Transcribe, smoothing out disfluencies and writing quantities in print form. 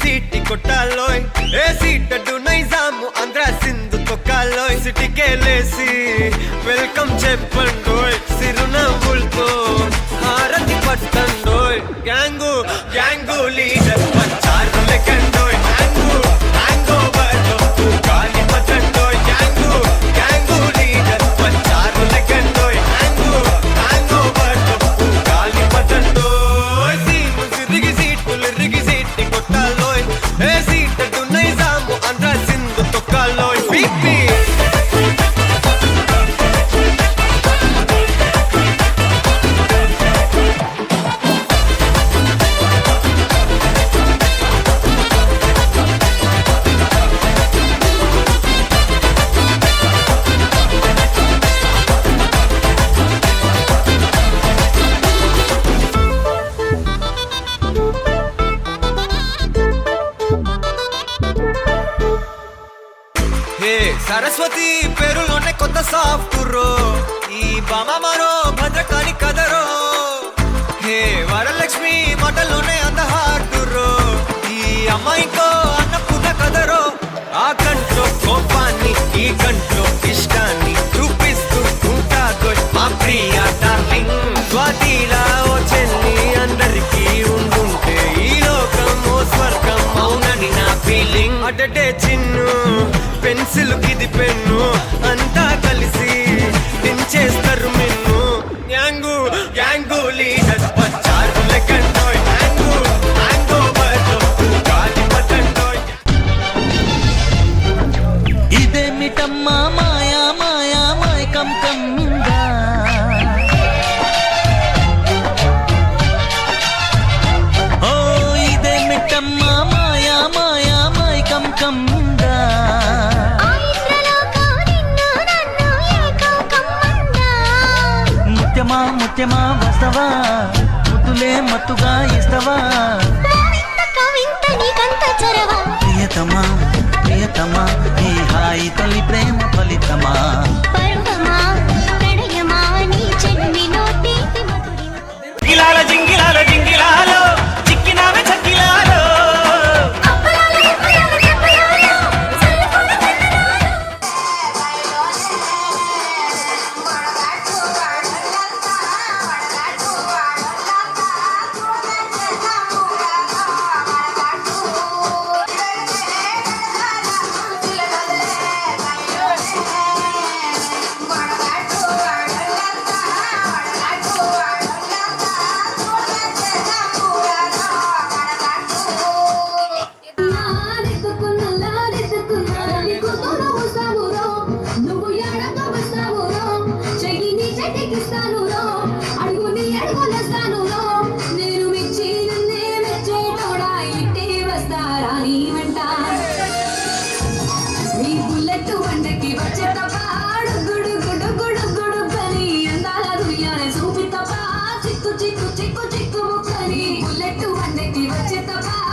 city కొట్టాలోయ్ ఏ సీటడు నైజాము ఆంధ్ర సింధు తొక్కాలోయ్ సిటీకే లేసి welcome చెప్పండోయ్ సిరునవ్వులతో హారతి పట్టండోయ్ gang gang leader పంచారు లెక్కండోయ్ హ్యాంగు హ్యాంగ్ ఓవర్ గాలి పట్టండోయ్ గ్యాంగు గ్యాంగు లీడర్ పంచారు లెక్కండోయ్ హ్యాంగు హ్యాంగ్ ఓవర్ గాలి పట్టండోయ్ సీము సిరిగి సీటులు రిగి సీటి కొట్టాలోయ్ ఏ సీటడు నైజాము ఆంధ్ర సింధు తొక్కాలోయ్ పీపీ సరస్వతి పేరులోనే కొత్త సాఫ్ట్రో ఈ బామ మరో భద్రకాళి కదరో హే వరలక్ష్మి మాటలోనే అందహార్దురో ఈ అమ్మాయితో అన్నపూర్ణ కదరో ఆ కంట్లో కోపాన్ని ఈ కంట్లో ఇష్టాన్ని చూపిస్తూ ఉంటాదో మా ప్రియ డార్లింగ్ స్వాతిలా ఓ చెల్లి అందరికీ ఉండుంటే ఈ లోకం ఓ స్వర్గం అవునని నా ఫీలింగ్ అటటే చిన్ను పెన్సిల్ కిది పెన్ను అంతా కలిసి దించేస్తారు మిన్ను యాంగు యాంగు లీడర్ పంచారు లెక్కండోయ్ యాంగు హ్యాంగ్ ఓవర్ గాలి పట్టండోయ్ ఇదేమిటమ్మా మాయా మాయా మైకం కమ్మిందా ఓ ఇదేమిటమ్మా మాయా మాయా మైకం కమ్మిందా ముత్యమా ముత్యమా వస్తవా ముద్దులే మత్తుగా ఇస్తవా ప్రియతమా ప్రియతమా ఈ హాయి తొలి ప్రేమ ఫలితమా జింగిలాల జింగిలాల జింగిలాలో చిక్కినావే చక్కిలాలో చిక్కు చిక్కు చిక్కు చిక్కు ముక్కని బుల్లెట్ వండకి వచ్చే తప్ప